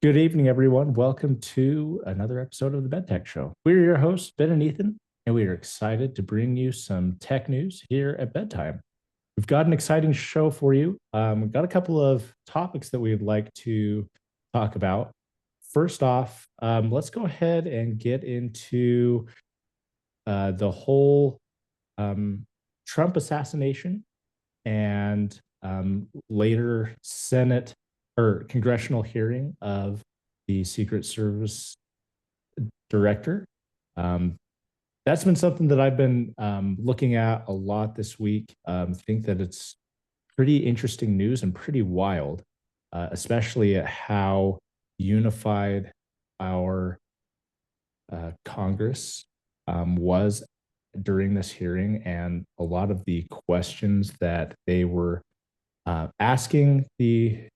Good evening, everyone. Welcome to another episode of the Bed Tech Show. We're your hosts, Ben and Ethan, and we are excited to bring you some tech news here at bedtime. We've got an exciting show for you. We've got a couple of topics that we'd like to talk about. First off, let's go ahead and get into the whole Trump assassination and later Senate or congressional hearing of the Secret Service director. Um, that's been something that I've been looking at a lot this week. Think that it's pretty interesting news and pretty wild, especially at how unified our Congress was during this hearing, and a lot of the questions that they were asking the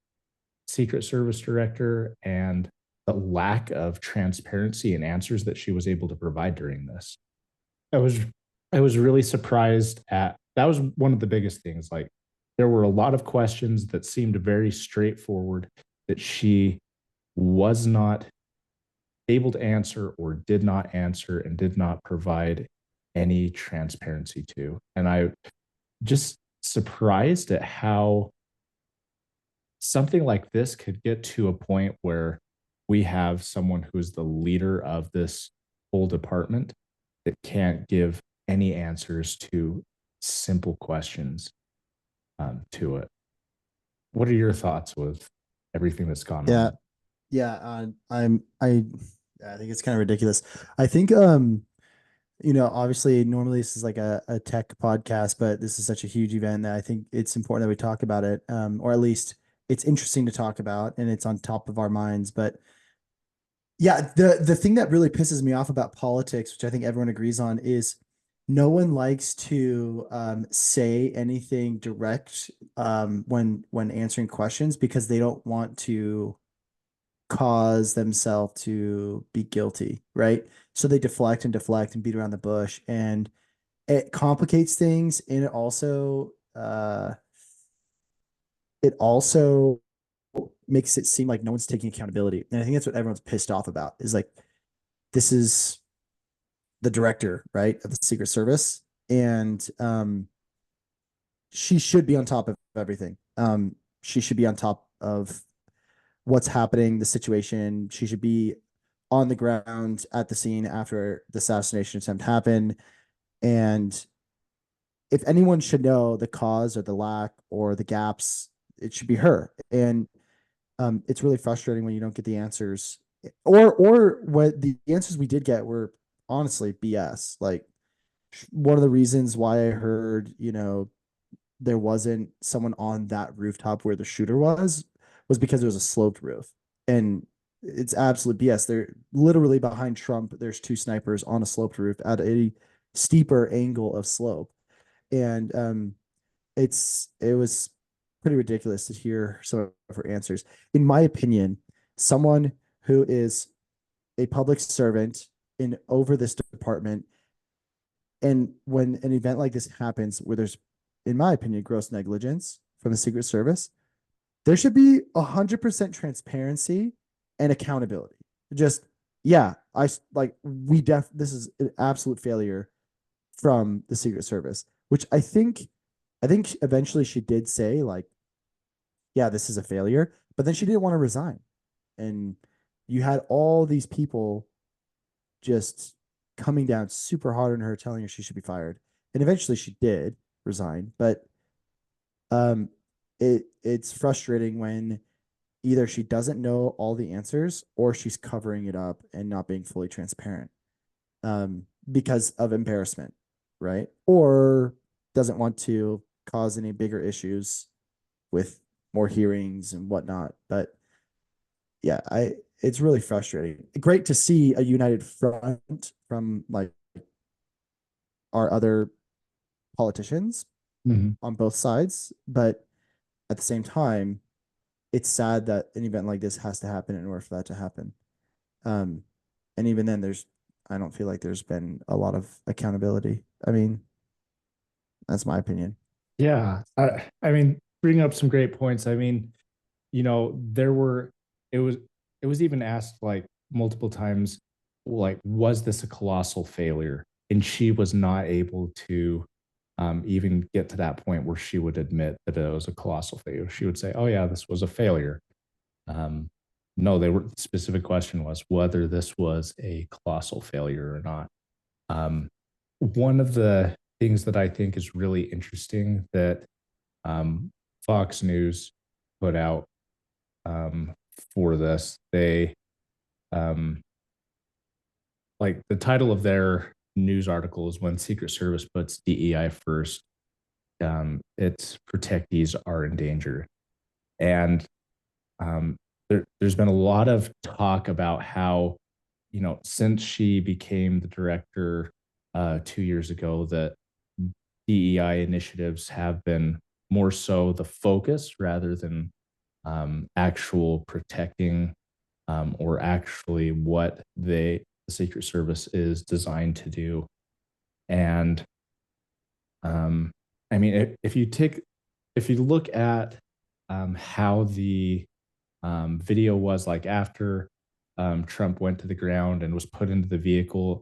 Secret Service director and the lack of transparency and answers that she was able to provide during this. I was I was really surprised at that was one of the biggest things. Like there were a lot of questions that seemed very straightforward that she was not able to answer or did not answer and did not provide any transparency to. And I just surprised at how something like this could get to a point where we have someone who's the leader of this whole department that can't give any answers to simple questions to it. What are your thoughts with everything that's gone Yeah, on? yeah. I think it's kind of ridiculous. I think obviously normally this is like a tech podcast, but this is such a huge event that I think it's important that we talk about it. Or at least it's interesting to talk about and it's on top of our minds. But yeah, the thing that really pisses me off about politics, which I think everyone agrees on, is no one likes to say anything direct when answering questions because they don't want to cause themselves to be guilty, right? So they deflect and deflect and beat around the bush, and it complicates things. And it also makes it seem like no one's taking accountability. And I think that's what everyone's pissed off about is like, this is the director, right, of the Secret Service. And she should be on top of everything. She should be on top of what's happening, the situation. She should be on the ground at the scene after the assassination attempt happened. And if anyone should know the cause or the lack or the gaps, it should be her. And it's really frustrating when you don't get the answers, or what the answers we did get were honestly BS. Like one of the reasons why I heard, there wasn't someone on that rooftop where the shooter was because it was a sloped roof. And it's absolute BS. They're literally behind Trump. There's two snipers on a sloped roof at a steeper angle of slope. And it was pretty ridiculous to hear some of her answers. In my opinion, someone who is a public servant in over this department, and when an event like this happens where there's, in my opinion, gross negligence from the Secret Service, there should be 100% transparency and accountability. Just, yeah, this is an absolute failure from the Secret Service, which I think eventually she did say, like, yeah, this is a failure, but then she didn't want to resign. And you had all these people just coming down super hard on her, telling her she should be fired. And eventually she did resign. But um it's frustrating when either she doesn't know all the answers or she's covering it up and not being fully transparent because of embarrassment, right? Or doesn't want to cause any bigger issues with more hearings and whatnot. But yeah, I it's really frustrating. Great to see a united front from like our other politicians Mhm. on both sides, but at the same time, it's sad that an event like this has to happen in order for that to happen. Um, and even then, I don't feel like there's been a lot of accountability. I mean, that's my opinion. Yeah, I mean, bring up some great points. I mean, there were it was it was even asked like multiple times, like, was this a colossal failure? And she was not able to even get to that point where she would admit that it was a colossal failure. She would say, "Oh yeah, this was a failure." Um, no, they were the specific question was whether this was a colossal failure or not. Um, One of the things that I think is really interesting that um, Fox News put out for this, they um, like the title of their news article is "When Secret Service Puts DEI First, its protectees are in danger." And there's been a lot of talk about how, since she became the director 2 years ago, that DEI initiatives have been more so the focus rather than actual protecting or actually what the Secret Service is designed to do. And um, I mean, if you look at how the video was like after Trump went to the ground and was put into the vehicle,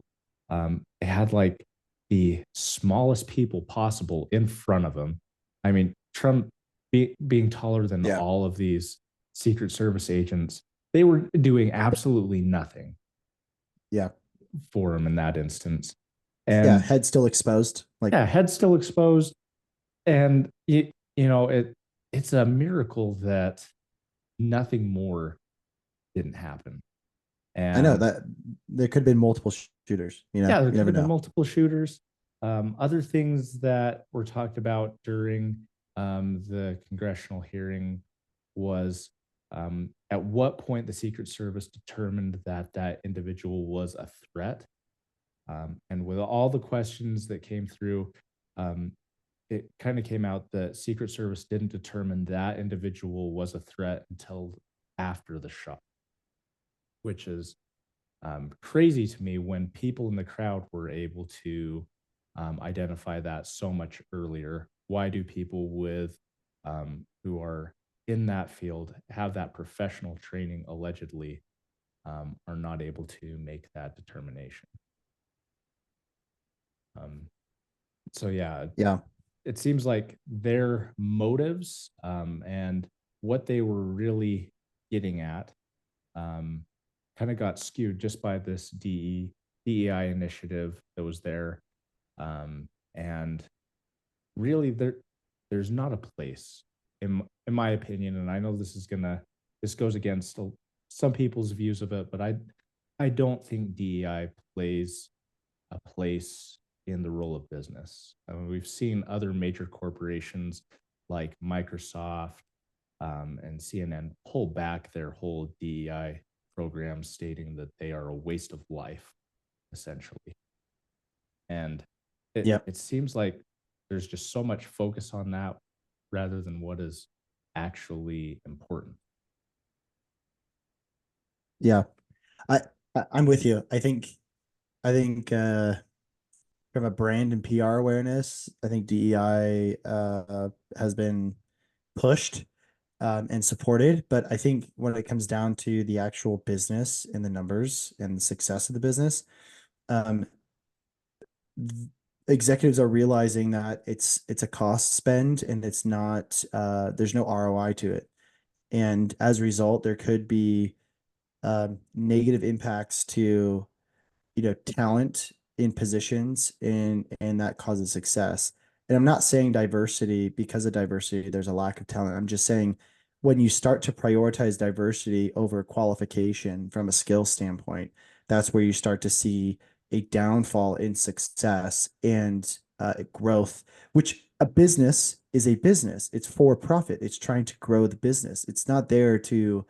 it had like the smallest people possible in front of him. I mean, Trump being taller than Yeah. all of these Secret Service agents, they were doing absolutely nothing Yeah. for him in that instance. Yeah. And Head still exposed. Like, yeah, head still exposed. And it's a miracle that nothing more didn't happen. I know And that there could have been multiple shooters, yeah, there you could never have been know. multiple shooters. Other things that were talked about during the congressional hearing was at what point the Secret Service determined that that individual was a threat. And with all the questions that came through, um, it kind of came out that Secret Service didn't determine that individual was a threat until after the shot, which is crazy to me when people in the crowd were able to identify that so much earlier. Why do people with who are in that field have that professional training allegedly are not able to make that determination? Um, so yeah, Yeah. it seems like their motives and what they were really getting at um, kind of got skewed just by this DEI initiative that was there. And really, there's not a place, in my opinion, and I know this goes against some people's views of it, but I don't think DEI plays a place in the role of business. I mean, we've seen other major corporations like Microsoft and CNN pull back their whole DEI program, stating that they are a waste of life, essentially. And Yeah. it seems like there's just so much focus on that rather than what is actually important. Yeah. I, I'm with you. I think from a brand and PR awareness, I think DEI has been pushed and supported. But I think when it comes down to the actual business and the numbers and the success of the business, um, executives are realizing that it's a cost spend and it's not there's no ROI to it. And as a result, there could be negative impacts to talent in positions and that causes success. And I'm not saying diversity because of diversity there's a lack of talent. I'm just saying when you start to prioritize diversity over qualification from a skill standpoint, that's where you start to see a downfall in success and growth, which a business is a business. It's for profit. It's trying to grow the business. It's not there to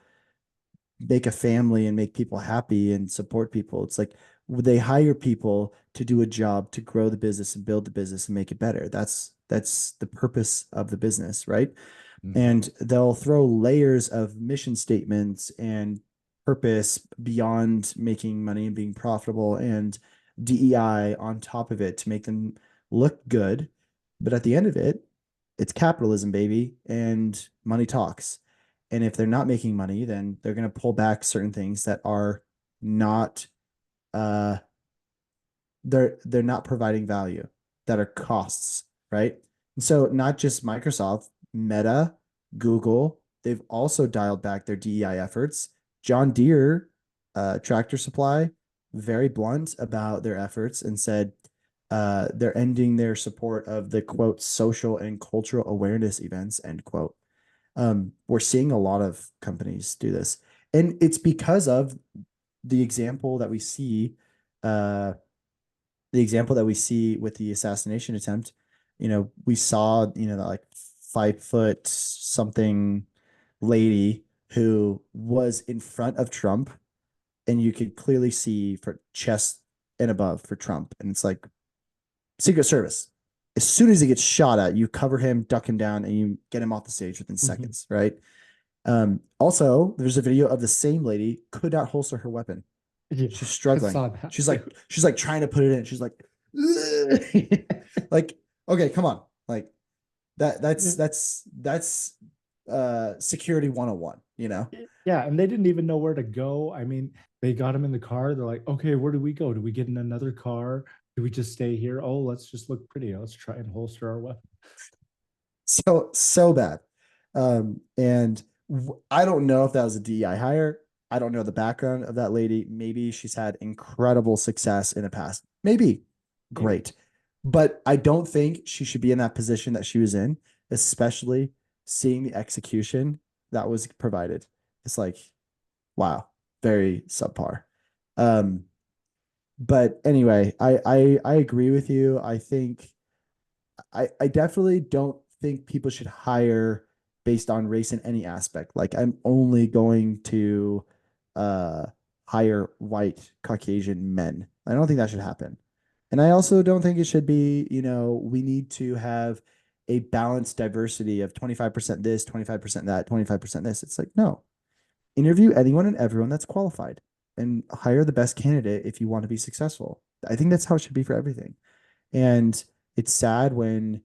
make a family and make people happy and support people. It's like they hire people to do a job to grow the business and build the business and make it better. That's the purpose of the business, right? Mhm. And they'll throw layers of mission statements and purpose beyond making money and being profitable and DEI on top of it to make them look good. But at the end of it, it's capitalism, baby, and money talks. And if they're not making money, then they're going to pull back certain things that are not uh they're not providing value, that are costs, right? And so not just Microsoft, Meta, Google, they've also dialed back their DEI efforts. John Deere, Tractor Supply, very blunt about their efforts and said they're ending their support of the quote social and cultural awareness events, end quote. We're seeing a lot of companies do this, and it's because of the example that we see uh the example that we see with the assassination attempt. We saw, that like 5 foot something lady who was in front of Trump, and you could clearly see for chest and above for Trump. And it's like Secret Service. As soon as he gets shot at, you cover him, duck him down, and you get him off the stage within seconds, right? Also, there's a video of the same lady could not holster her weapon. Yeah, She's I struggling. saw that She's like trying to put it in. She's like, like, okay, come on. Like that's security 101, Yeah, and they didn't even know where to go. I mean, they got him in the car. They're like, okay, where do we go? Do we get in another car? Do we just stay here? Oh, let's just look pretty. Let's try and holster our weapon. So bad. And I don't know if that was a DEI hire. I don't know the background of that lady. Maybe she's had incredible success in the past. Maybe. Maybe. Great. But I don't think she should be in that position that she was in, especially seeing the execution that was provided. It's like, wow, very subpar. Um, but anyway, I agree with you. I think I definitely don't think people should hire based on race in any aspect. Like I'm only going to uh hire white Caucasian men. I don't think that should happen. And I also don't think it should be, we need to have a balanced diversity of 25% this, 25% that, 25% this. It's like, no. Interview anyone and everyone that's qualified and hire the best candidate if you want to be successful. I think that's how it should be for everything. And it's sad when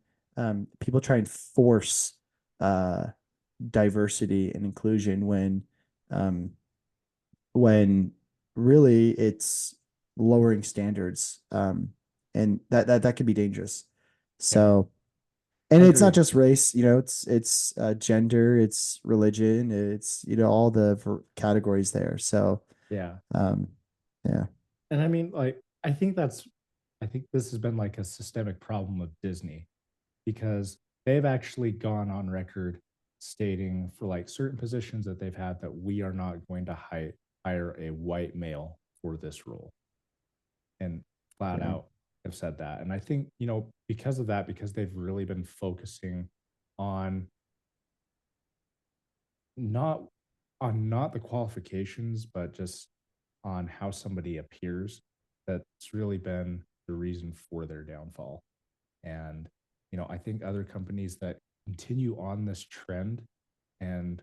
people try and force uh, diversity and inclusion um, when really it's lowering standards, and that could be dangerous. Yeah, So, and I it's not agree. just race, it's gender, it's religion, it's all the categories there. So, Yeah. um, yeah, And I mean, like, I think this has been like a systemic problem of Disney because they've actually gone on record stating for like certain positions that they've had that we are not going to hire a white male for this role, and flat yeah, out have said that. And I think, because of that, because they've really been focusing on not not the qualifications, but just on how somebody appears, that's really been the reason for their downfall. And, I think other companies that continue on this trend and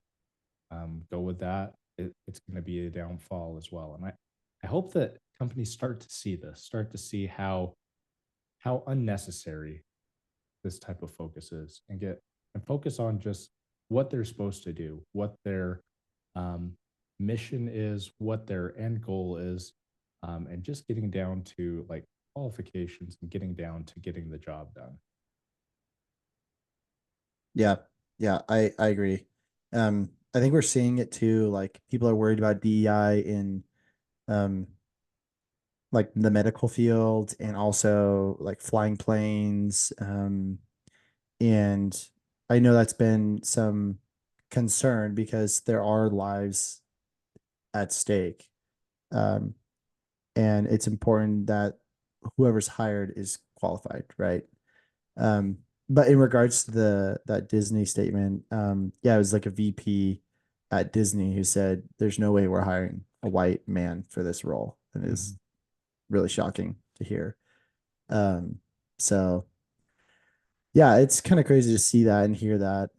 go with that, it's going to be a downfall as well. And I hope that companies start to see this, start to see how unnecessary this type of focus is, and focus on just what they're supposed to do, what their um, mission is, what their end goal is, and just getting down to like qualifications and getting down to getting the job done. yeah, yeah. I agree. I think we're seeing it too. Like people are worried about DEI in um like the medical field and also like flying planes. And I know that's been some concern because there are lives at stake. Um, and it's important that whoever's hired is qualified, right? Um, but in regards to that Disney statement, yeah, it was like a VP at Disney who said, "There's no way we're hiring a white man for this role," and it is Mhm. really shocking to hear. Um, so yeah, it's kind of crazy to see that and hear that,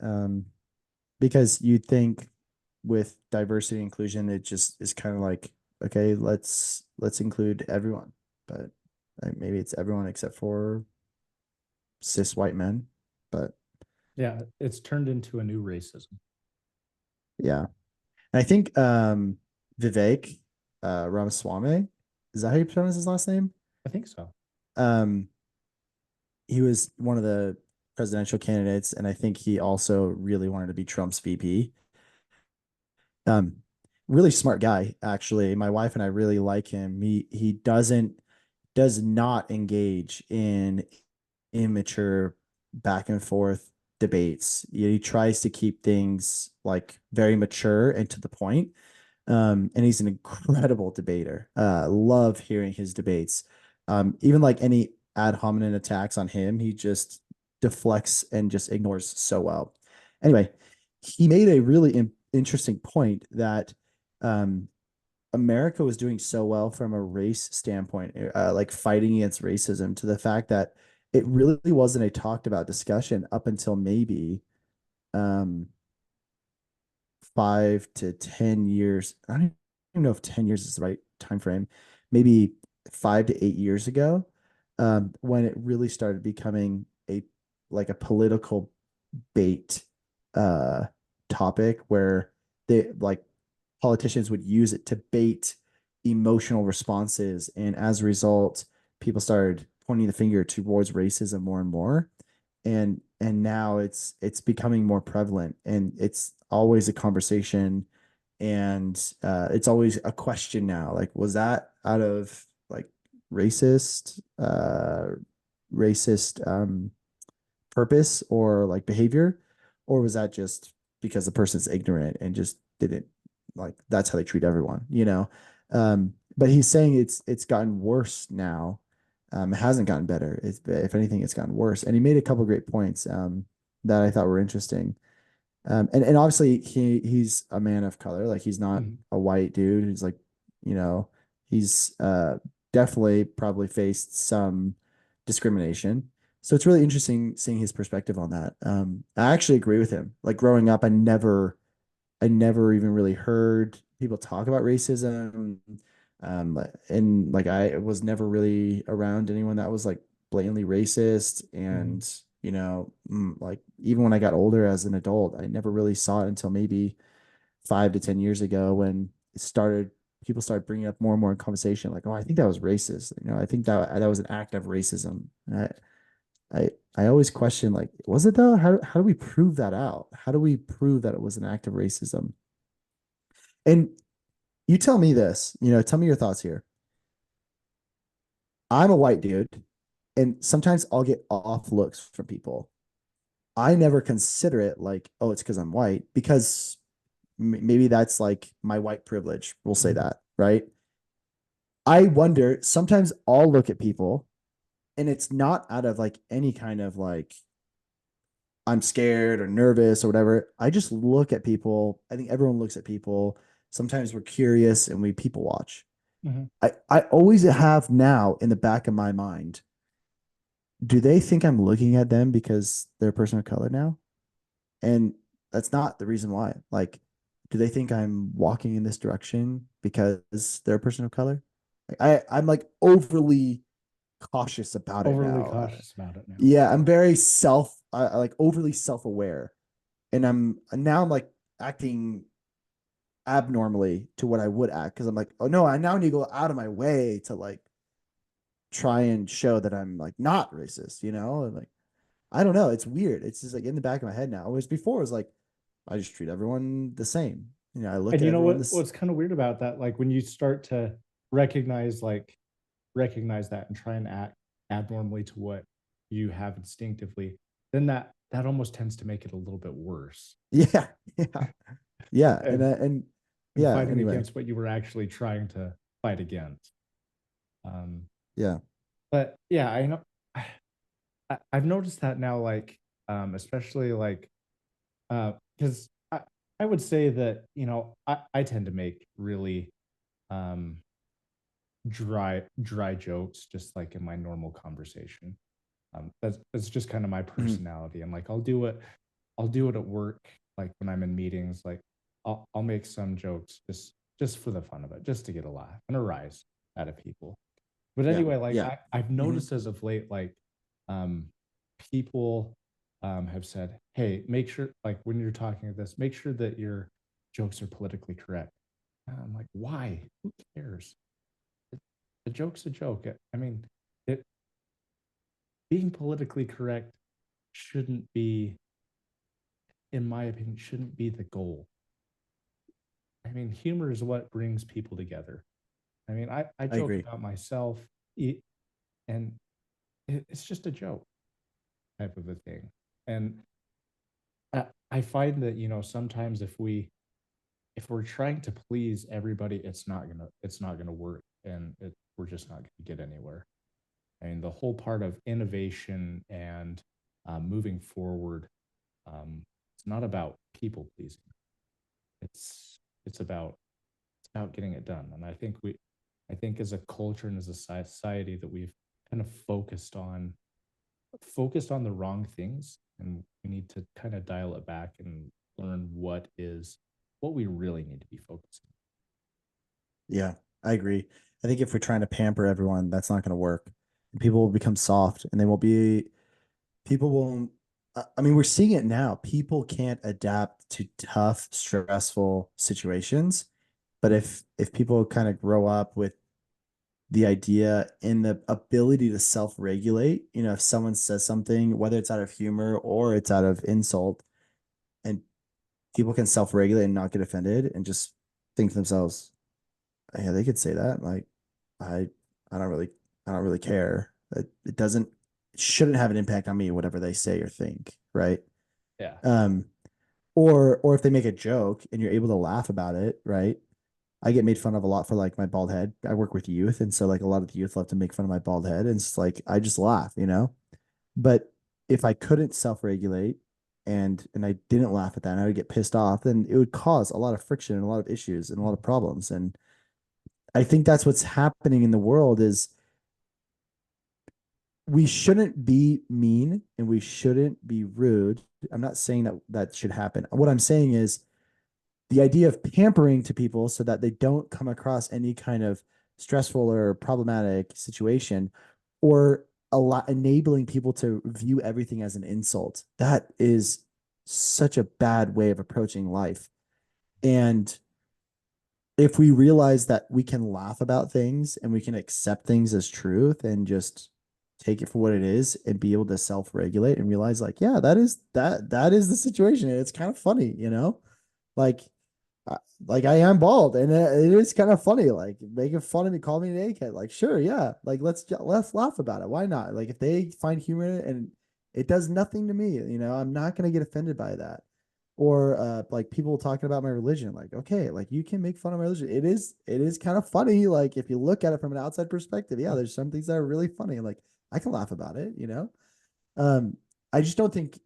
because you'd think with diversity and inclusion, it just is kind of like, okay, let's include everyone, but maybe it's everyone except for cis white men, but Yeah, it's turned into a new racism. Yeah. And I think Vivek Ramaswamy, is that how you pronounce his last name? I think so. Um, he was one of the presidential candidates, and I think he also really wanted to be Trump's VP. Um, really smart guy, actually. My wife and I really like him. He does not engage in immature back and forth debates. He tries to keep things like very mature and to the point. And he's an incredible debater. Love hearing his debates. Even like any ad hominem attacks on him, he just deflects and just ignores so well. Anyway, he made a really interesting point that um, America was doing so well from a race standpoint, like fighting against racism, to the fact that it really wasn't a talked about discussion up until maybe um, 5 to 10 years. I don't even know if 10 years is the right time frame. Maybe 5 to 8 years ago, when it really started becoming a like a political bait uh, topic where they like politicians would use it to bait emotional responses, and as a result, people started pointing the finger towards racism more and more, and now it's becoming more prevalent, and it's always a conversation, and it's always a question now, like, was that out of like racist racist purpose or like behavior, or was that just because the person's ignorant and just didn't like that's how they treat everyone, you know? But he's saying it's gotten worse now. It hasn't gotten better. It's if anything, it's gotten worse. And he made a couple great points that I thought were interesting. And obviously he's a man of color. Like he's not Mhm. a white dude. He's like, you know, he's definitely probably faced some discrimination. So it's really interesting seeing his perspective on that. I actually agree with him. Like growing up, I never even really heard people talk about racism. And like I was never really around anyone that was like blatantly racist. Mhm. And, like even when I got older as an adult, I never really saw it until maybe 5 to 10 years ago when people started bringing up more and more in conversation, like, oh, I think that was racist. I think that was an act of racism. And I always question, like, was it though? How do we prove that out? How do we prove that it was an act of racism? And you tell me this, tell me your thoughts here. I'm a white dude, and sometimes I'll get off looks from people. I never consider it like, oh, it's because I'm white, because maybe that's like my white privilege. We'll say Mhm. that, right? I wonder, sometimes I'll look at people, and it's not out of like any kind of like, I'm scared or nervous or whatever. I just look at people. I think everyone looks at people. Sometimes we're curious and we people watch. Mhm. I always have now in the back of my mind, do they think I'm looking at them because they're a person of color now? And that's not the reason why. Like, do they think I'm walking in this direction because they're a person of color? Like, I'm like overly cautious about it Overly now. cautious about it now. Yeah, I'm very like overly self-aware, and I'm like acting abnormally to what I would act, because I'm like, oh no, I now need to go out of my way to like try and show that I'm like not racist, and like I don't know, it's weird. It's just like in the back of my head now. Whereas before it was like I just treat everyone the same. I look And at you know everyone what? this. What's kind of weird about that? Like when you start to recognize, like recognize that and try and act abnormally to what you have instinctively, then that almost tends to make it a little bit worse. Yeah, yeah, yeah, and And and and yeah. fighting Anyway, against what you were actually trying to fight against. Um, yeah. but yeah, I know I've noticed that now, like especially like because I would say that I tend to make really um dry jokes just like in my normal conversation. That's just kind of my Mhm. personality. And like I'll do it at work, like when I'm in meetings, like I'll make some jokes just for the fun of it, just to get a laugh and a rise out of people. But Yeah, anyway, like yeah. I've Hmm. noticed as of late, like um people have said, hey, make sure like when you're talking to this, make sure that you're jokes are politically correct. And I'm like, why? Who cares? The joke's a joke. I mean, it being politically correct shouldn't be, in my opinion, shouldn't be the goal. I mean, humor is what brings people together. I mean, I I joke agree. about myself, and it's just a joke type of a thing. And I find that, sometimes if we're trying to please everybody, it's not gonna work, and we're just not gonna get anywhere. I mean, the whole part of innovation and moving forward, it's not about people pleasing. It's about getting it done. And I think as a culture and as a society that we've kind of focused on the wrong things, and we need to kind of dial it back and learn what we really need to be focusing. Yeah, I agree. I think if we're trying to pamper everyone, that's not going to work. People will become soft and they won't be, people won't, I mean, we're seeing it now. People can't adapt to tough, stressful situations. But if people kind of grow up with the idea and the ability to self-regulate, if someone says something, whether it's out of humor or it's out of insult, and people can self-regulate and not get offended and just think to themselves, yeah, they could say that. Like, I, I don't really, I don't really care. It doesn't, it shouldn't have an impact on me, whatever they say or think, right? Yeah. Um, or if they make a joke and you're able to laugh about it, right? I get made fun of a lot for like my bald head. I work with youth, and so like a lot of the youth love to make fun of my bald head, and it's like I just laugh. But if I couldn't self-regulate and I didn't laugh at that, and I would get pissed off, then it would cause a lot of friction and a lot of issues and a lot of problems. And I think that's what's happening in the world is we shouldn't be mean and we shouldn't be rude. I'm not saying that that should happen. What I'm saying is the idea of pampering to people so that they don't come across any kind of stressful or problematic situation or a lot enabling people to view everything as an insult. That is such a bad way of approaching life. And if we realize that we can laugh about things and we can accept things as truth and just take it for what it is and be able to self-regulate and realize like, yeah, that is the situation. And it's kind of funny. Like uh, like I am bald and it is kind of funny, like making fun of me, call me an egghead. Like, sure, yeah, like let's laugh about it. Why not? Like if they find humor in it and it does nothing to me, I'm not gonna get offended by that. Or like people talking about my religion, like, okay, like you can make fun of my religion. It is kind of funny. Like if you look at it from an outside perspective, yeah, there's some things that are really funny. Like I can laugh about it. Um, I just don't think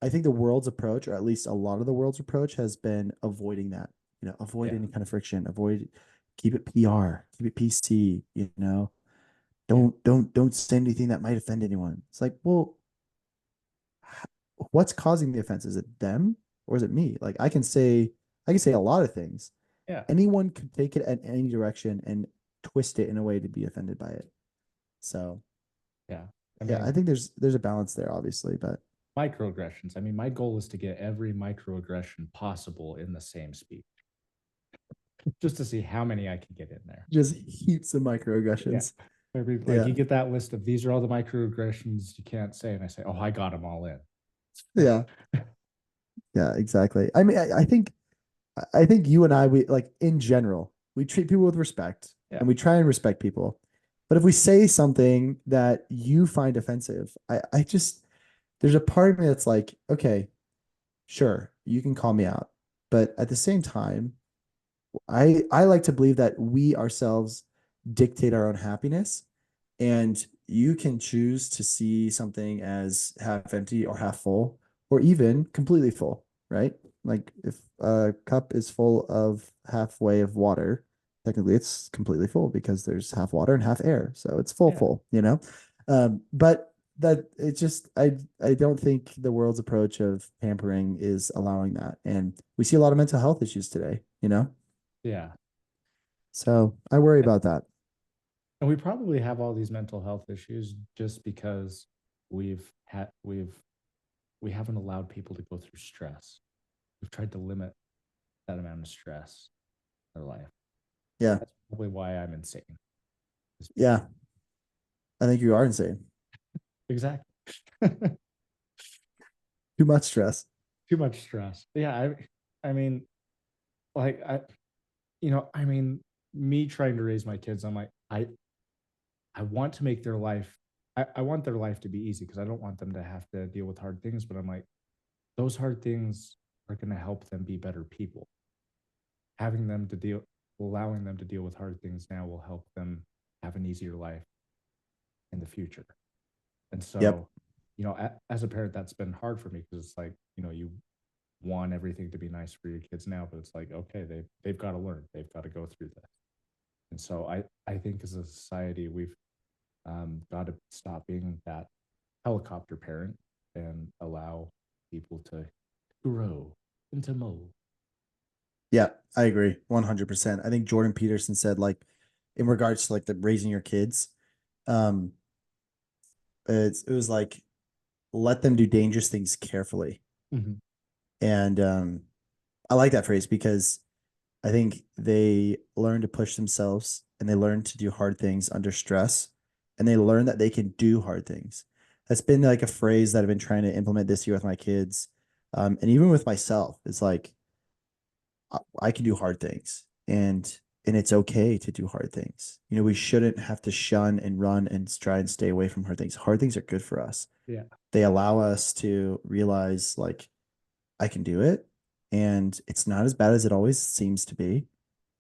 I think the world's approach, or at least a lot of the world's approach, has been avoiding that. Avoid Yeah. any kind of friction. Keep it PR, keep it PC. Yeah. Don't say anything that might offend anyone. It's like, well, what's causing the offense? Is it them or is it me? Like I can say a lot of things. Yeah. Anyone could take it in any direction and twist it in a way to be offended by it. So Yeah. I yeah, I mean, think there's a balance there, obviously, but microaggressions. I mean, my goal is to get every microaggression possible in the same speech, just to see how many I can get in there. just heaps of Yeah. microaggressions. I mean, like Yeah. you get that list of these are all the microaggressions you can't say, and I say, oh, I got them all in. Yeah. Yeah, exactly. I mean, I think you and I, we like in general, we treat people with respect Yeah. and we try and respect people. But if we say something that you find offensive, I just there's a part of me that's like, okay, sure, you can call me out. But at the same time, I like to believe that we ourselves dictate our own happiness, and you can choose to see something as half empty or half full or even completely full, right? Like if a cup is full of halfway of water, technically it's completely full because there's half water and half air, so it's full Yeah. but that it just I don't think the world's approach of pampering is allowing that, and we see a lot of mental health issues today. Yeah. So I worry about that. And we probably have all these mental health issues just because we've had we haven't allowed people to go through stress. We've tried to limit that amount of stress in their life. Yeah. That's probably why I'm insane. Yeah. I think you are insane. Exactly. Too much stress. Too much stress. Yeah, I mean, like I mean, me trying to raise my kids, I'm like, I want to make their life, I want their life to be easy because I don't want them to have to deal with hard things. But I'm like, those hard things are going to help them be better people. Having them to deal, allowing them to deal with hard things now will help them have an easier life in the future. And Yep. so, as a parent, that's been hard for me because it's like, you want everything to be nice for your kids now, but it's like, okay, they've got to learn, they've got to go through this. And so I think as a society, we've got to stop being that helicopter parent and allow people to grow into mold. Yeah, I agree 100%. I think Jordan Peterson said like in regards to like the raising your kids, um it was like let them do dangerous things carefully. Mhm. And I like that phrase because I think they learn to push themselves and they learn to do hard things under stress and they learn that they can do hard things. That's been like a phrase that I've been trying to implement this year with my kids. And even with myself, it's like I can do hard things and it's okay to do hard things. You know, we shouldn't have to shun and run and try and stay away from hard things. Hard things are good for us. Yeah. They allow us to realize like I can do it and it's not as bad as it always seems to be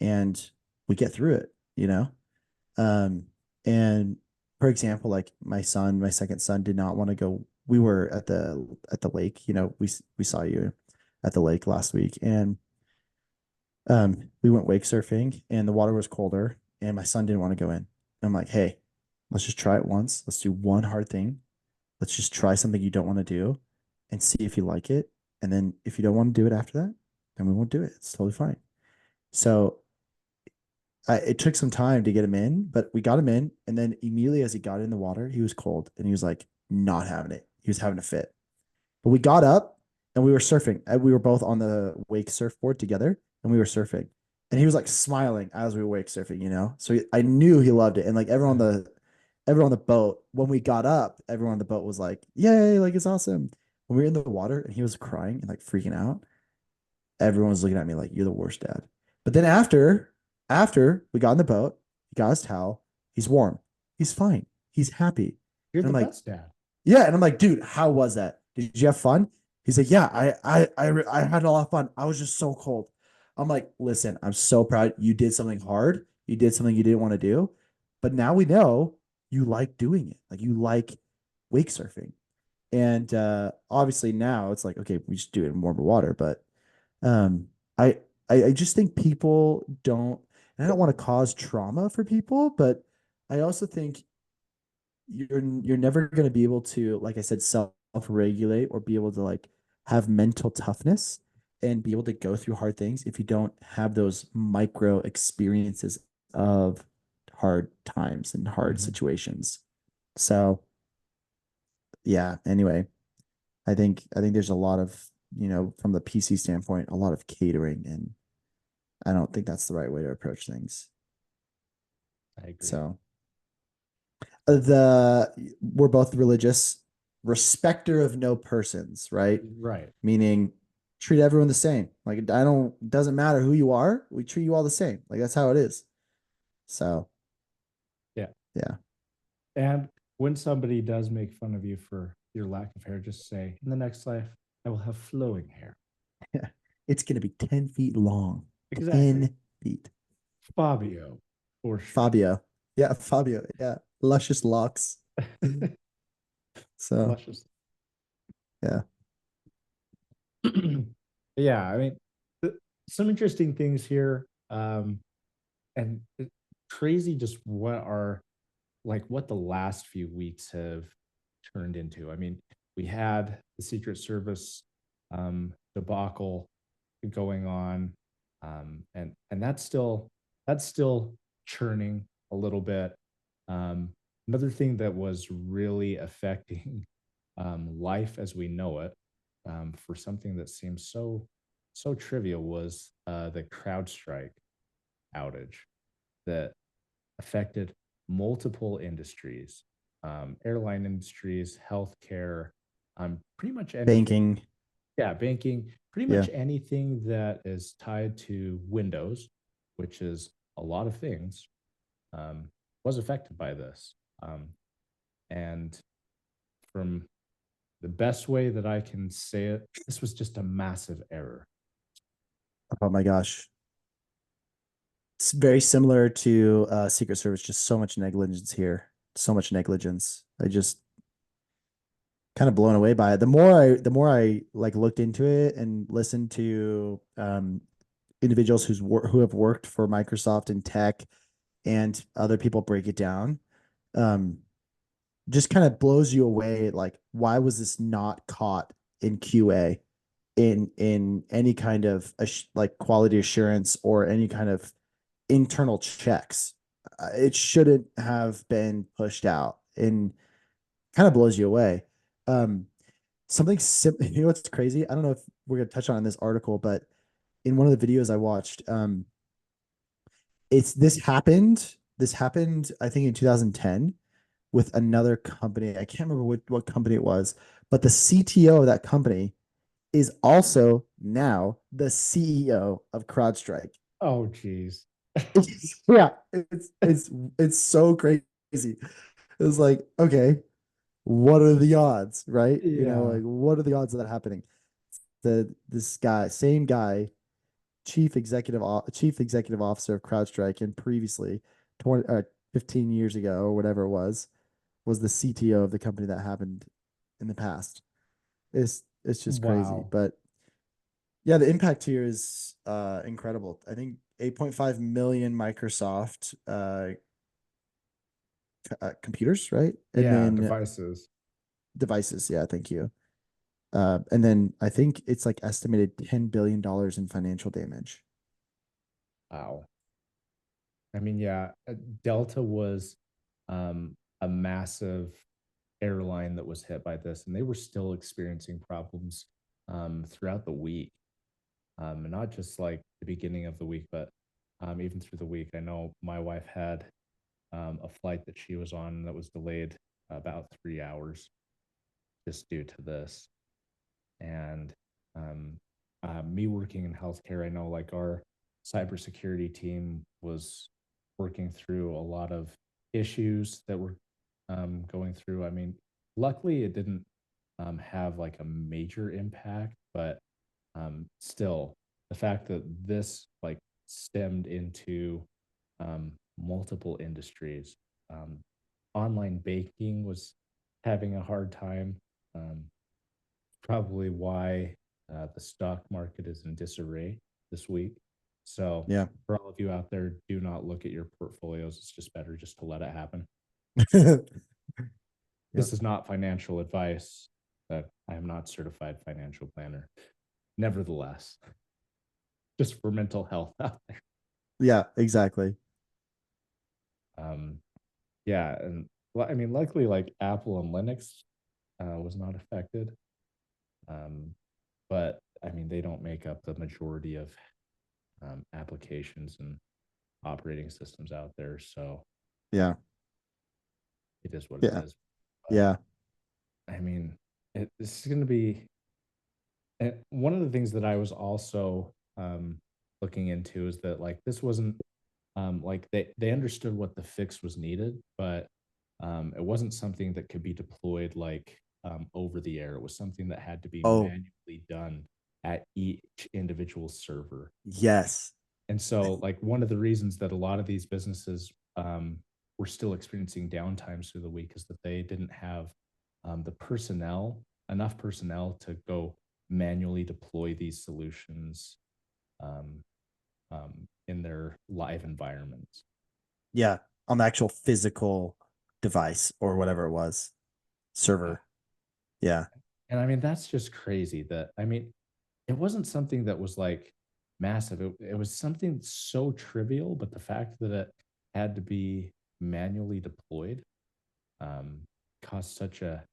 and we get through it, you know? Um and for example, like my second son did not want to go. We were at the lake, you know, we saw you at the lake last week and we went wake surfing and the water was colder and my son didn't want to go in. I'm like, hey, let's just try it once. Let's do one hard thing. Let's just try something you don't want to do and see if you like it. And then if you don't want to do it after that, then we won't do it. It's totally fine. So it took some time to get him in, but we got him in. And then immediately as he got in the water, he was cold and he was like not having it. He was having a fit. But we got up and we were surfing. We were both on the wake surfboard together and we were surfing. And he was like smiling as we were wake surfing, you know? So I knew he loved it. And like everyone on the boat, when we got up, everyone on the boat was like, yay, like it's awesome. When we were in the water and he was crying and like freaking out, everyone was looking at me like, you're the worst dad. But then after we got in the boat, he got his towel, he's warm, he's fine, he's happy. You're And the I'm like, best dad. yeah. And I'm like, dude, how was that? Did you have fun? He's like, yeah, I had a lot of fun. I was just so cold. I'm like, listen, I'm so proud. You did something hard. You did something you didn't want to do. But now we know you like doing it. Like you like wake surfing. And obviously now it's like, okay, we just do it in warmer water. But um, I, I just think people don't, and I don't want to cause trauma for people, but I also think you're never going to be able to, like I said, self-regulate or be able to like have mental toughness and be able to go through hard things if you don't have those micro experiences of hard times and hard Mhm. situations. So yeah, anyway, I think there's a lot of, you know, from the PC standpoint, a lot of catering and I don't think that's the right way to approach things. I agree. So the we're both religious, respecter of no persons, right? Right. Meaning treat everyone the same. Like I don't doesn't matter who you are, we treat you all the same. Like that's how it is. So Yeah. yeah. And when somebody does make fun of you for your lack of hair, just say, in the next life, I will have flowing hair. Yeah. It's gonna be 10 feet long. Exactly. 10 feet. Fabio, for sure. Fabio. Yeah, Fabio. Yeah. Luscious locks. So Luscious. yeah. Yeah, I mean, some interesting things here. And crazy just what the last few weeks have turned into. I mean, we had the Secret Service debacle going on, and that's still churning a little bit. Another thing that was really affecting life as we know it, for something that seems so so trivial was the CrowdStrike outage that affected multiple industries, airline industries, healthcare, pretty much anything. Banking. Yeah, banking, pretty Yeah. much anything that is tied to Windows, which is a lot of things, um, was affected by this. And from the best way that I can say it, this was just a massive error. Oh my gosh. It's very similar to Secret Service, just so much negligence here. So much negligence. I just kind of blown away by it. The more I like looked into it and listened to individuals who have worked for Microsoft in tech and other people break it down, um, just kind of blows you away. Like, why was this not caught in QA, in any kind of like quality assurance or any kind of internal checks? It shouldn't have been pushed out, and kind of blows you away. Um, you know what's crazy? I don't know if we're gonna touch on in this article, but in one of the videos I watched, it's this happened I think in 2010 with another company. I can't remember what company it was, but the CTO of that company is also now the CEO of CrowdStrike. Oh, geez. Yeah, it's so crazy. It's like, okay, what are the odds, right? Yeah. Like, what are the odds of that happening? This guy, same guy, chief executive officer of CrowdStrike, and previously 15 years ago or whatever it was the CTO of the company that happened in the past. It's just crazy. Wow. But yeah, the impact here is incredible. I think 8.5 million Microsoft computers, right? And Yeah, then devices. devices. Yeah, thank you. And then I think it's like estimated $10 billion in financial damage. Wow. I mean, yeah, Delta was a massive airline that was hit by this, and they were still experiencing problems throughout the week. And not just like the beginning of the week, but even through the week. I know my wife had a flight that she was on that was delayed about 3 hours just due to this. And um, me working in healthcare, I know like our cybersecurity team was working through a lot of issues that were going through. I mean, luckily it didn't have like a major impact, but still, the fact that this like stemmed into multiple industries, um, online banking was having a hard time. Um, Probably why the stock market is in disarray this week. So Yeah. for all of you out there, do not look at your portfolios. It's just better just to let it happen. Yep. This is not financial advice. That I am not certified financial planner. Nevertheless, just for mental health out there. Yeah, exactly. Um, yeah, and well, I mean, luckily, like Apple and Linux was not affected. Um, but I mean, they don't make up the majority of applications and operating systems out there. So Yeah. it is what it Yeah. is. But Yeah. I mean, this is going to be one of the things that I was also looking into is that like this wasn't like they understood what the fix was needed, but it wasn't something that could be deployed like over the air. It was something that had to be Oh, manually done at each individual server. yes. And so, like, one of the reasons that a lot of these businesses were still experiencing downtimes through the week is that they didn't have the personnel, enough personnel to go manually deploy these solutions um, in their live environments. Yeah. On the actual physical device or whatever it was, Yeah. server. Yeah. And I mean, that's just crazy that, I mean, it wasn't something that was like massive. It was something so trivial, but the fact that it had to be manually deployed um, caused such a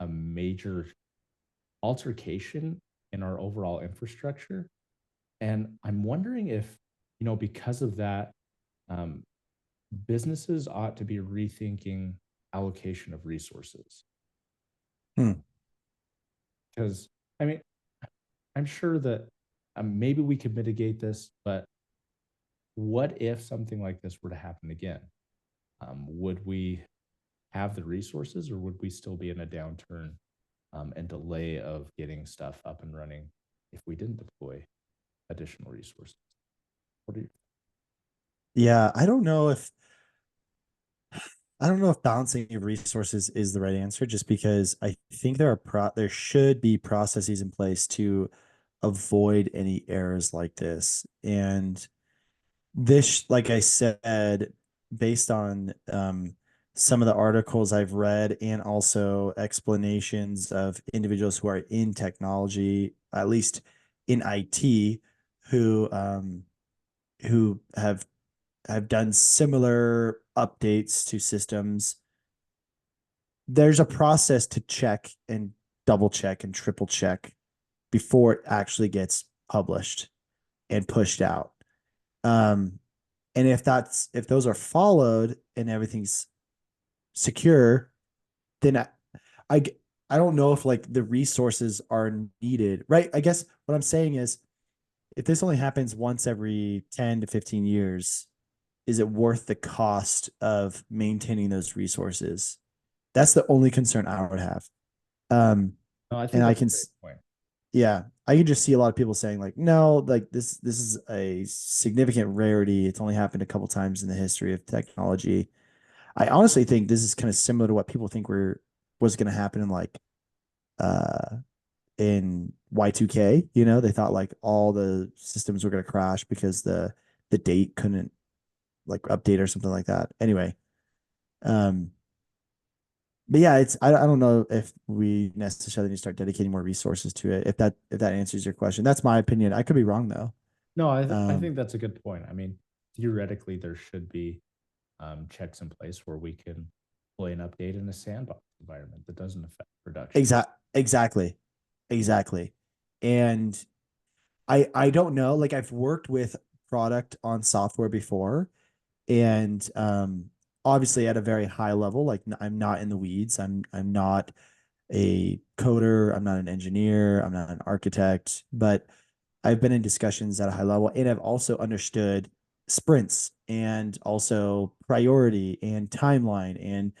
major altercation in our overall infrastructure. And I'm wondering if, because of that, um, businesses ought to be rethinking allocation of resources. Hmm. Because, I mean, I'm sure that maybe we could mitigate this, but what if something like this were to happen again? Would we have the resources, or would we still be in a downturn and delay of getting stuff up and running if we didn't deploy additional resources? What do you? Yeah, I don't know if balancing of resources is the right answer, just because I think there should be processes in place to avoid any errors like this. And this, like I said, based on some of the articles I've read and also explanations of individuals who are in technology, at least in IT, who um, who have done similar updates to systems. There's a process to check and double check and triple check before it actually gets published and pushed out. Um, and if those are followed and everything's secure, then I I don't know if like the resources are needed, right? I guess what I'm saying is if this only happens once every 10 to 15 years, is it worth the cost of maintaining those resources? That's the only concern I would have. Um, No, I and think that's a great point. yeah, I can just see a lot of people saying like, no, like this is a significant rarity. It's only happened a couple times in the history of technology. I honestly think this is kind of similar to what people think was going to happen in like uh in Y2K. You know, they thought like all the systems were going to crash because the date couldn't like update or something like that. Anyway, um, but yeah, I don't know if we necessarily need to start dedicating more resources to it. If that answers your question, that's my opinion. I could be wrong though. No, I Um, think that's a good point. I mean, theoretically, there should be checks in place where we can play an update in a sandbox environment that doesn't affect production. exactly, exactly. And I don't know. Like I've worked with product on software before, and obviously at a very high level. Like I'm not in the weeds. I'm not a coder. I'm not an engineer. I'm not an architect, but I've been in discussions at a high level, and I've also understood sprints and also priority and timeline and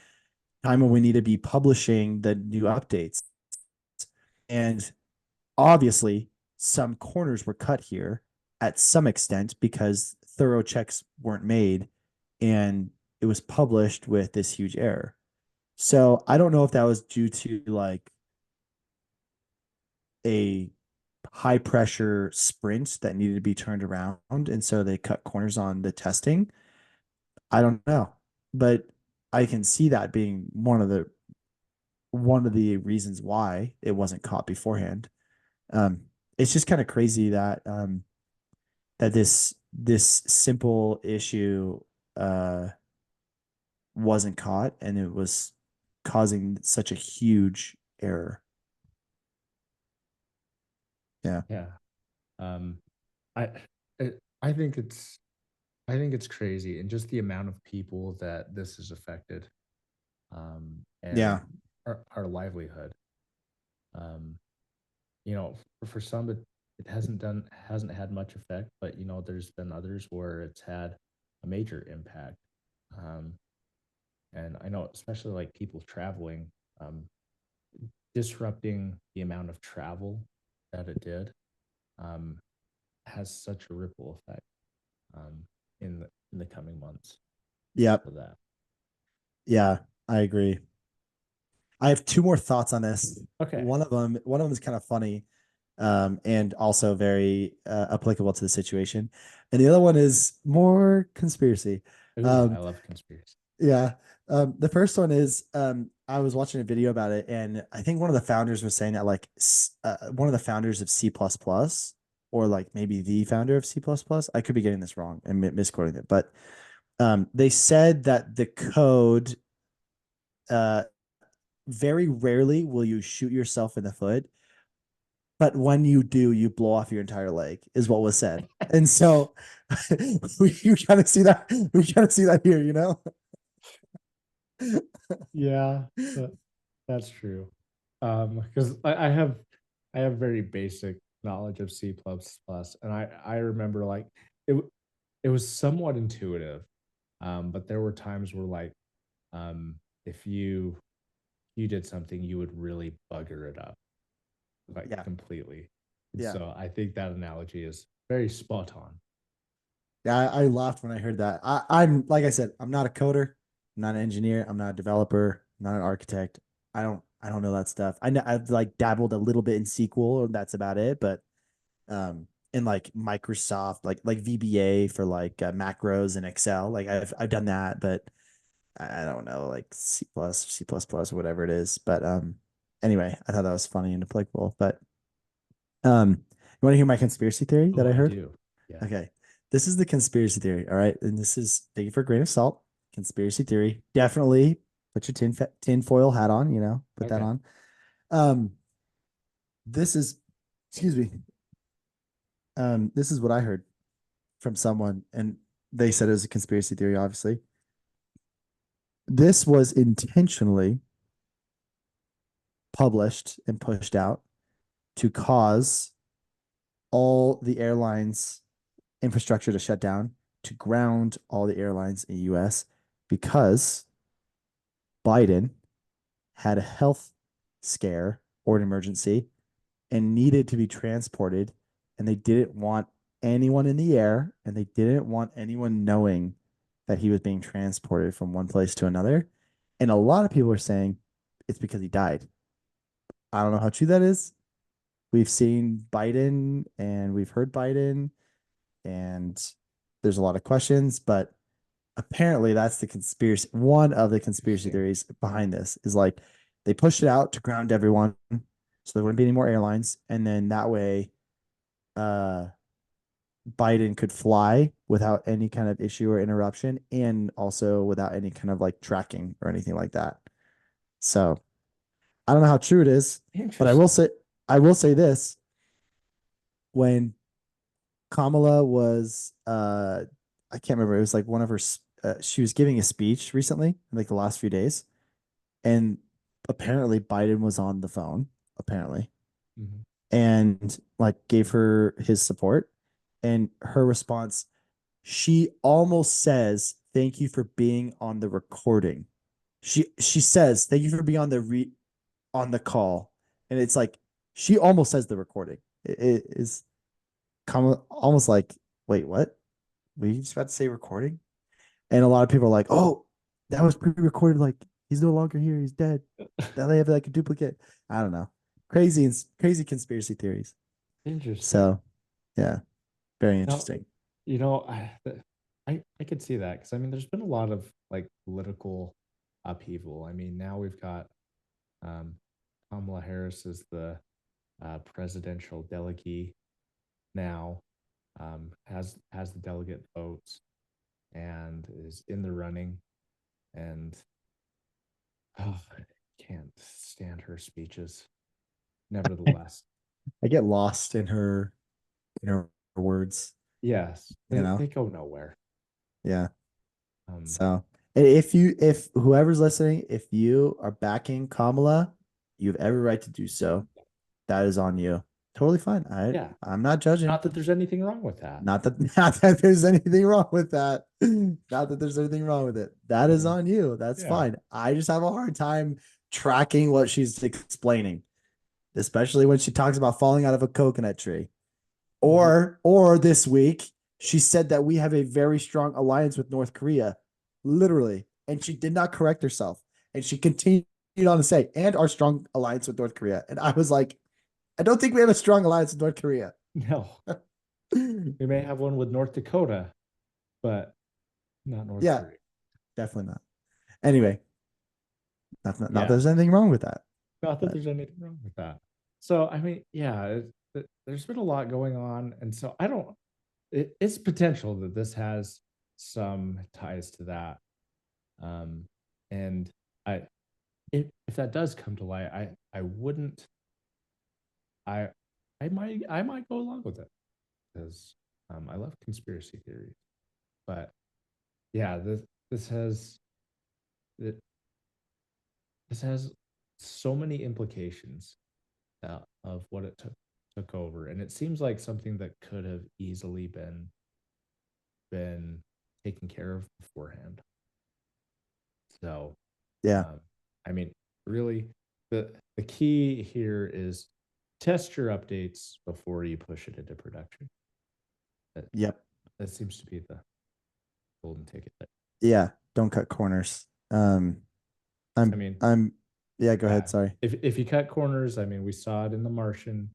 time when we need to be publishing the new updates. And obviously, some corners were cut here at some extent because thorough checks weren't made and it was published with this huge error. So I don't know if that was due to like a high pressure sprint that needed to be turned around. And so they cut corners on the testing. I don't know. But I can see that being one of the reasons why it wasn't caught beforehand. It's just kind of crazy that that this simple issue uh wasn't caught and it was causing such a huge error. Yeah. Yeah. Um, I I I think it's crazy, and just the amount of people that this has affected, and Yeah. our livelihood. Um, for some it hasn't had much effect, but there's been others where it's had a major impact. Um, and I know especially like people traveling, um, disrupting the amount of travel that it did, um, has such a ripple effect um, in the coming months Yep. for that. Yeah, I agree. I have two more thoughts on this. Okay. One of them is kind of funny, and also very applicable to the situation, and the other one is more conspiracy. Ooh, I Um, love conspiracy. yeah. The first one is I was watching a video about it, and I think one of the founders was saying that like one of the founders of C++, or like maybe the founder of C++. I could be getting this wrong and misquoting it, but they said that the code uh very rarely will you shoot yourself in the foot but when you do, you blow off your entire leg, is what was said. And so you kind of see that. We kind of see that here, you know? Yeah, that's true. Because I have very basic knowledge of C++, and I remember like it was somewhat intuitive, but there were times where like if you did something, you would really bugger it up like Yeah. completely. And Yeah. so I think that analogy is very spot on. Yeah. I laughed when I heard that. I'm, like I said, I'm not a coder, I'm not an engineer, I'm not a developer, I'm not an architect. I don't know that stuff. I know I've like dabbled a little bit in SQL, and that's about it. But in like Microsoft, like VBA for like macros and Excel, like I've done that, but I don't know, like C plus plus or whatever it is. But anyway, I thought that was funny and applicable. But you want to hear my conspiracy theory that Oh, I I heard? do. Yeah. Okay. This is the conspiracy theory. All right. And this is, take it for a grain of salt. Conspiracy theory. Definitely put your tin foil hat on, put that Okay. on. Um, this is, excuse me. This is what I heard from someone, and they said it was a conspiracy theory, obviously. This was intentionally published and pushed out to cause all the airlines infrastructure to shut down, to ground all the airlines in the US, because Biden had a health scare or an emergency and needed to be transported, and they didn't want anyone in the air, and they didn't want anyone knowing that he was being transported from one place to another. And a lot of people are saying it's because he died. I don't know how true that is. We've seen Biden and we've heard Biden, and there's a lot of questions, but apparently that's the conspiracy. One of the conspiracy Interesting. theories behind this is like they pushed it out to ground everyone so there wouldn't be any more airlines. And then that way, uh, Biden could fly without any kind of issue or interruption, and also without any kind of like tracking or anything like that. So I don't know how true it is, but Interesting. I will say this: when Kamala was I can't remember, it was like one of her she was giving a speech recently in like the last few days, and apparently Biden was on the phone, apparently, Mhm. and like gave her his support, and her response, she almost says thank you for being on the recording. She says thank you for being on the call, and it's like she almost says the recording. It is almost like, wait, what? Were you just about to say recording? And a lot of people are like, oh, that was pre-recorded. Like he's no longer here. He's dead. Now they have like a duplicate. I don't know. Crazy conspiracy theories. Interesting. So yeah, very Now, interesting. I could see that because I mean, there's been a lot of like political upheaval. I mean, now we've got um, Kamala Harris as the presidential delegate now, has the delegate votes and is in the running. And oh, I can't stand her speeches. Nevertheless, I get lost in her words, yes, you know? they go nowhere. Yeah. Um, So if whoever's listening, if you are backing Kamala, you have every right to do so. That is on you. Totally fine. yeah, I'm not judging. not that there's anything wrong with that. Not that not that there's anything wrong with that. Not that there's anything wrong with it. That is Um, on you. That's yeah. fine. I just have a hard time tracking what she's explaining, especially when she talks about falling out of a coconut tree. Or this week, she said that we have a very strong alliance with North Korea. Literally. And she did not correct herself. And she continued on to say, and our strong alliance with North Korea. And I was like, I don't think we have a strong alliance with North Korea. No, we may have one with North Dakota, but not North Yeah, Korea. definitely not. Anyway, not that Yeah, there's anything wrong with that. not that But there's anything wrong with that. So, I mean, yeah, there's been a lot going on. And so I don't, it's potential that this has some ties to that. Um, and I, if that does come to light, I wouldn't, I I might go along with it because I love conspiracy theories. But yeah, this has it this has so many implications of what it took over, and it seems like something that could have easily been taken care of beforehand. So, Yeah. um, I mean, really, the key here is test your updates before you push it into production. That Yep. that seems to be the golden ticket. There. Yeah. Don't cut corners. I mean, I'm, yeah, go ahead. yeah, Sorry. if you cut corners, I mean, we saw it in The Martian.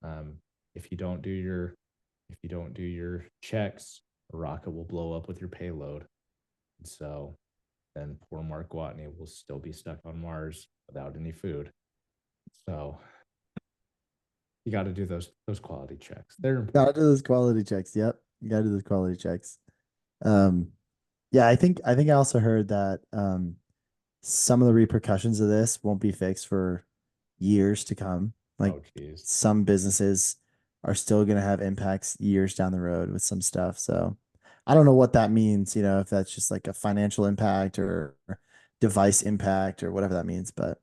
Um, if you don't do your checks, a rocket will blow up with your payload. And so then poor Mark Watney will still be stuck on Mars without any food. So you got to do those quality checks. They're Gotta important. do those quality checks. Yep. You gotta do those quality checks. Um, yeah, I think I also heard that some of the repercussions of this won't be fixed for years to come. Like Oh geez. some businesses are still gonna have impacts years down the road with some stuff. So I don't know what that means, if that's just like a financial impact or device impact or whatever that means, but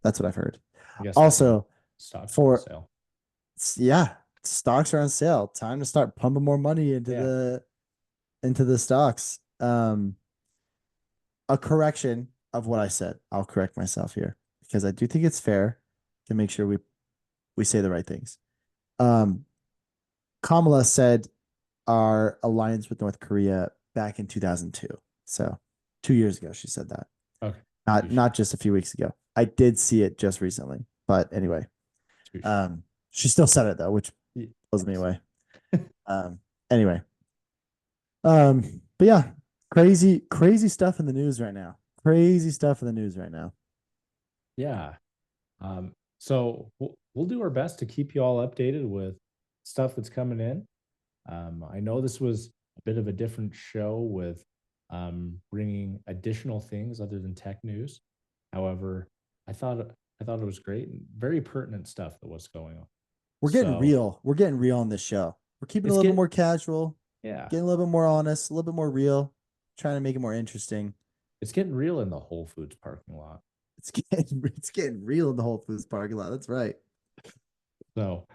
that's what I've heard. I guess that means Also, stocks are on for sale. yeah, stocks are on sale. Time to start pumping more money into Yeah. the stocks. A correction of what I said. I'll correct myself here because I do think it's fair to make sure we say the right things. Um, Kamala said our alliance with North Korea back in 2002. So 2 years ago, she said that. Okay. Not Touche. just a few weeks ago. I did see it just recently, but anyway, Touche. she still said it though, which blows me Yes. away. Um, anyway, but yeah, crazy stuff in the news right now. Crazy stuff in the news right now. Yeah. So we'll do our best to keep you all updated with stuff that's coming in. I know this was a bit of a different show with bringing additional things other than tech news. However, I thought it was great and very pertinent stuff that was going on. We're getting So real. We're getting real on this show. We're keeping a it's little bit get more casual, yeah, getting a little bit more honest, a little bit more real, trying to make it more interesting. it's getting real in the Whole Foods parking lot. It's getting real in the Whole Foods parking lot. That's right. So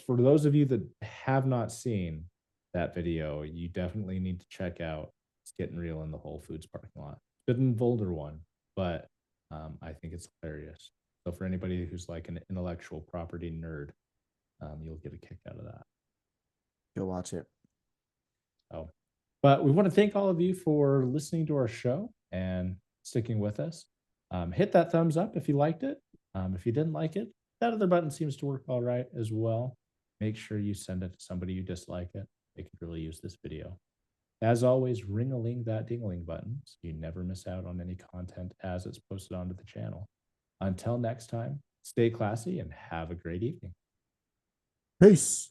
for those of you that have not seen that video, you definitely need to check out It's Getting Real in the Whole Foods parking lot. Bit an older one, but I think it's hilarious. So for anybody who's like an intellectual property nerd, you'll get a kick out of that. Go watch it. So, but we want to thank all of you for listening to our show and sticking with us. Hit that thumbs up if you liked it. If you didn't like it, that other button seems to work all right as well. Make sure you send it to somebody you dislike it. They could really use this video. As always, ring-a-ling that ding-a-ling button so you never miss out on any content as it's posted onto the channel. Until next time, stay classy and have a great evening. Peace.